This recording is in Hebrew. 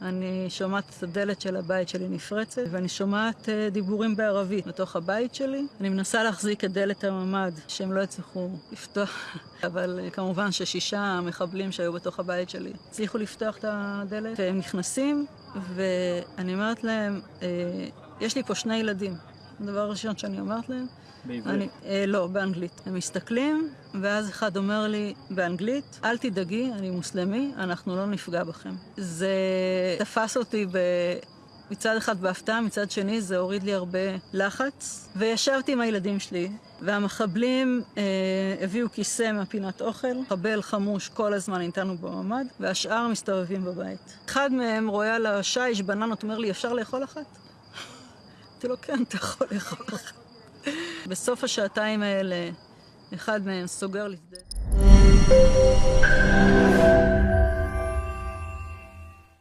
אני שומעת את הדלת של הבית שלי נפרצת, ואני שומעת דיבורים בערבית בתוך הבית שלי. אני מנסה להחזיק את דלת הממ"ד, שהם לא יצליחו לפתוח, אבל כמובן ש6 מחבלים שהיו בתוך הבית שלי הצליחו לפתוח את הדלת, והם נכנסים, ואני אומרת להם, יש לי פה 2 ילדים. הדבר הראשון שאני אומרת להם, בעברית? לא, באנגלית. הם מסתכלים, ואז אחד אומר לי באנגלית, אל תדאגי, אני מוסלמי, אנחנו לא נפגע בכם. זה תפס אותי מצד אחד בהפתעה, מצד שני זה הוריד לי הרבה לחץ, וישבתי עם הילדים שלי, והמחבלים הביאו כיסא מהפינת אוכל, מחבל חמוש כל הזמן איתנו בממ"ד, והשאר מסתובבים בבית. אחד מהם רואה על השיש בננות, אומר לי, אפשר לאכול אחת? אמרתי לו, כן, אתה יכול לאכול אחת. בסוף השעתיים האלה, אחד מהם סוגר לי את זה.